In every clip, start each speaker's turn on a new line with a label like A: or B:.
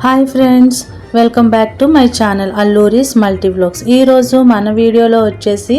A: Hi friends, welcome back to my channel Alluri's multi vlogs. ఈరోజు మన వీడియోలో వచ్చేసి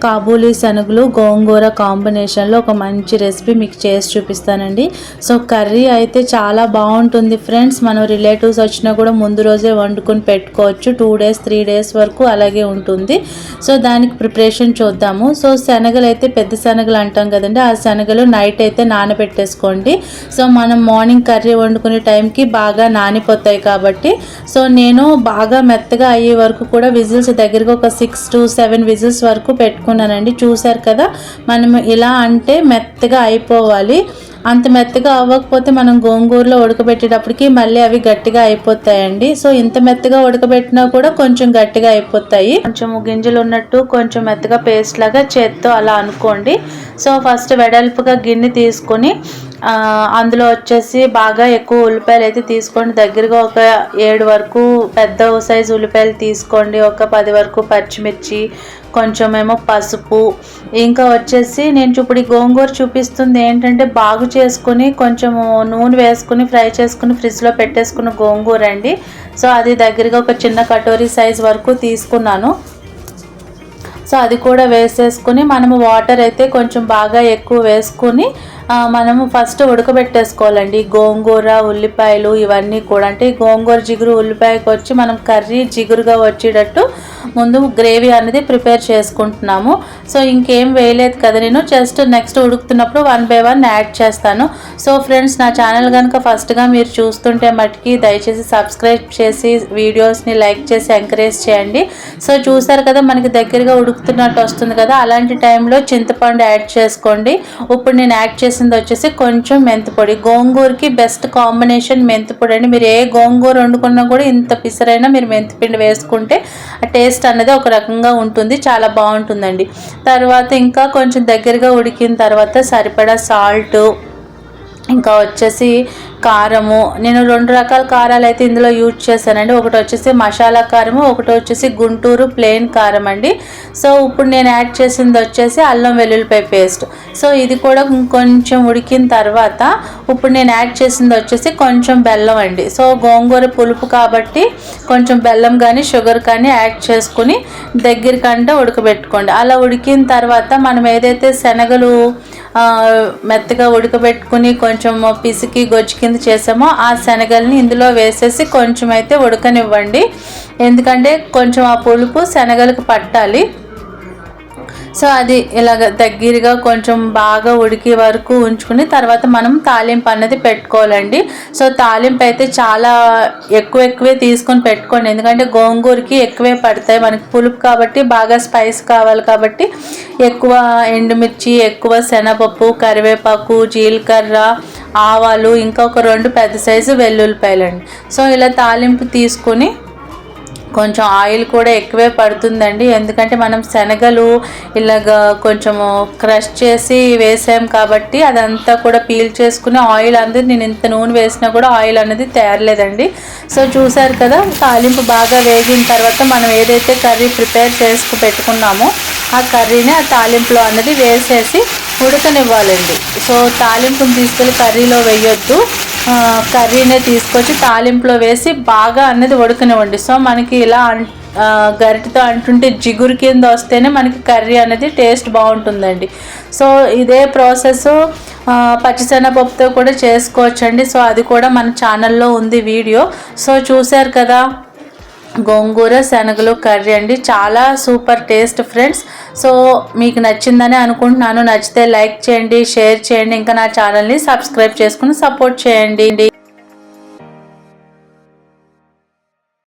A: కాబూలీ శనగలు గోంగూర కాంబినేషన్లో ఒక మంచి రెసిపీ మీకు చేసి చూపిస్తానండి. సో కర్రీ అయితే చాలా బాగుంటుంది ఫ్రెండ్స్. మనం రిలేటివ్స్ వచ్చినా కూడా ముందు రోజే వండుకొని పెట్టుకోవచ్చు. 2 days 3 days వరకు అలాగే ఉంటుంది. సో దానికి ప్రిపరేషన్ చూద్దాము. సో శనగలు అయితే పెద్ద శనగలు అంటాం కదండి, ఆ శనగలు నైట్ అయితే నానబెట్టేసుకోండి. సో మనం మార్నింగ్ కర్రీ వండుకునే టైంకి బాగా నానిపోతాయి కాబట్టి సో నేను బాగా మెత్తగా అయ్యే వరకు కూడా విజిల్స్ దగ్గరగా ఒక 6 to 7 విజిల్స్ వరకు పెట్టుకున్నానండి. చూసారు కదా, మనం ఇలా అంటే మెత్తగా అయిపోవాలి. అంత మెత్తగా అవ్వకపోతే మనం గోంగూరలో ఉడకబెట్టేటప్పటికి మళ్ళీ అవి గట్టిగా అయిపోతాయండి. సో ఇంత మెత్తగా ఉడకబెట్టినా కూడా కొంచెం గట్టిగా అయిపోతాయి. కొంచెం గింజలు ఉన్నట్టు కొంచెం మెత్తగా పేస్ట్ లాగా చేత్తో అలా అనుకోండి. సో ఫస్ట్ వెడల్పుగా గిన్నె తీసుకొని అందులో వచ్చేసి బాగా ఎక్కువ ఉల్లిపాయలు అయితే తీసుకోండి. దగ్గరగా ఒక 7 వరకు పెద్ద సైజు ఉల్లిపాయలు తీసుకోండి. ఒక 10 వరకు పచ్చిమిర్చి, కొంచెం ఏమో పసుపు, ఇంకా వచ్చేసి నేను ఇప్పుడు ఈ గోంగూర చూపిస్తుంది ఏంటంటే బాగు చేసుకుని కొంచెం నూనె వేసుకుని ఫ్రై చేసుకుని ఫ్రిడ్జ్లో పెట్టేసుకున్న గోంగూర అండి. సో అది దగ్గరగా ఒక చిన్న కటోరీ సైజ్ వరకు తీసుకున్నాను. సో అది కూడా వేసేసుకుని మనము వాటర్ అయితే కొంచెం బాగా ఎక్కువ వేసుకుని మనము ఫస్ట్ ఉడకబెట్టేసుకోవాలండి. గోంగూర ఉల్లిపాయలు ఇవన్నీ కూడా, అంటే గోంగూర జిగురు ఉల్లిపాయకి వచ్చి మనం కర్రీ జిగురుగా వచ్చేటట్టు ముందు గ్రేవీ అనేది ప్రిపేర్ చేసుకుంటున్నాము. సో ఇంకేం వేయలేదు కదా, నేను జస్ట్ నెక్స్ట్ ఉడుకుతున్నప్పుడు 1 by 1 యాడ్ చేస్తాను. సో ఫ్రెండ్స్, నా ఛానల్ కనుక ఫస్ట్గా మీరు చూస్తుంటే మటుకి దయచేసి సబ్స్క్రైబ్ చేసి వీడియోస్ని లైక్ చేసి ఎంకరేజ్ చేయండి. సో చూసారు కదా, మనకి దగ్గరగా ఉడుకుతున్నట్టు వస్తుంది కదా, అలాంటి టైంలో చింతపండు యాడ్ చేసుకోండి. ఇప్పుడు నేను యాడ్ చేసింది వచ్చేసి కొంచెం మెంతిపొడి. గోంగూరకి బెస్ట్ కాంబినేషన్ మెంతిపొడి అండి. మీరు ఏ గోంగూర వండుకున్నా కూడా ఇంత పిసరైనా మీరు మెంతిపిండి వేసుకుంటే ఆ టేస్ట్ అనేది ఒక రకంగా ఉంటుంది, చాలా బాగుంటుందండి. తర్వాత ఇంకా కొంచెం దగ్గరగా ఉడికిన తర్వాత సరిపడా సాల్ట్, ఇంకా వచ్చేసి కారము. నేను 2 రకాల కారాలు అయితే ఇందులో యూజ్ చేశానండి. ఒకటి వచ్చేసి మసాలా కారము, ఒకటి వచ్చేసి గుంటూరు ప్లెయిన్ కారం అండి. సో ఇప్పుడు నేను యాడ్ చేసింది వచ్చేసి అల్లం వెల్లుల్లిపాయ పేస్ట్. సో ఇది కూడా కొంచెం ఉడికిన తర్వాత ఇప్పుడు నేను యాడ్ చేసింది వచ్చేసి కొంచెం బెల్లం అండి. సో గోంగూర పులుపు కాబట్టి కొంచెం బెల్లం కానీ షుగర్ కానీ యాడ్ చేసుకుని దగ్గరికంటే ఉడకబెట్టుకోండి. అలా ఉడికిన తర్వాత మనం ఏదైతే శనగలు మెత్తగా ఉడకబెట్టుకుని కొంచెం పిసికి గొజ్జు కింద చేసామో ఆ శనగల్ని ఇందులో వేసేసి కొంచెం అయితే ఉడకనివ్వండి. ఎందుకంటే కొంచెం ఆ పులుపు శనగలకు పట్టాలి. సో అది ఇలాగ దగ్గరగా కొంచెం బాగా ఉడికే వరకు ఉంచుకుని తర్వాత మనం తాలింపు అన్నది పెట్టుకోవాలండి. సో తాలింపు అయితే చాలా ఎక్కువే తీసుకొని పెట్టుకోండి, ఎందుకంటే గోంగూరకి ఎక్కువే పడతాయి. మనకి పులుపు కాబట్టి బాగా స్పైస్ కావాలి కాబట్టి ఎక్కువ ఎండుమిర్చి, ఎక్కువ శనగపప్పు, కరివేపాకు, జీలకర్ర, ఆవాలు, ఇంకా ఒక 2 పెద్ద సైజు వెల్లుల్లిపాయలండి. సో ఇలా తాలింపు తీసుకొని కొంచెం ఆయిల్ కూడా ఎక్కువే పడుతుందండి, ఎందుకంటే మనం శనగలు ఇలాగ కొంచెము క్రష్ చేసి వేసాం కాబట్టి అదంతా కూడా పీల్ చేసుకుని ఆయిల్ అనేది, నేను ఇంత నూనె వేసినా కూడా ఆయిల్ అనేది తేరలేదండి. సో చూసారు కదా, తాలింపు బాగా వేగిన తర్వాత మనం ఏదైతే కర్రీ ప్రిపేర్ చేసుకు పెట్టుకున్నామో ఆ కర్రీని ఆ తాలింపులో అన్నది వేసేసి ఉడకనివ్వాలండి. సో తాలింపుని తీసుకెళ్ళి కర్రీలో వేయొద్దు, కర్రీనే తీసుకొచ్చి తాలింపులో వేసి బాగా అన్నది ఉడకనివ్వండి. సో మనకి ఇలా గరిటతో అంటుంటే జిగురు కింద వస్తేనే మనకి కర్రీ అనేది టేస్ట్ బాగుంటుందండి. సో ఇదే ప్రాసెస్ పచ్చిశనగపప్పుతో కూడా చేసుకోవచ్చండి. సో అది కూడా మన ఛానల్లో ఉంది వీడియో. సో చూసారు కదా, గోంగూర శనగలు కర్రీ అండి, చాలా సూపర్ టేస్ట్ ఫ్రెండ్స్. సో మీకు నచ్చిందని అనుకుంటున్నాను. నచ్చితే లైక్ చేయండి, షేర్ చేయండి, ఇంకా నా ఛానల్ని సబ్స్క్రైబ్ చేసుకుని సపోర్ట్ చేయండి.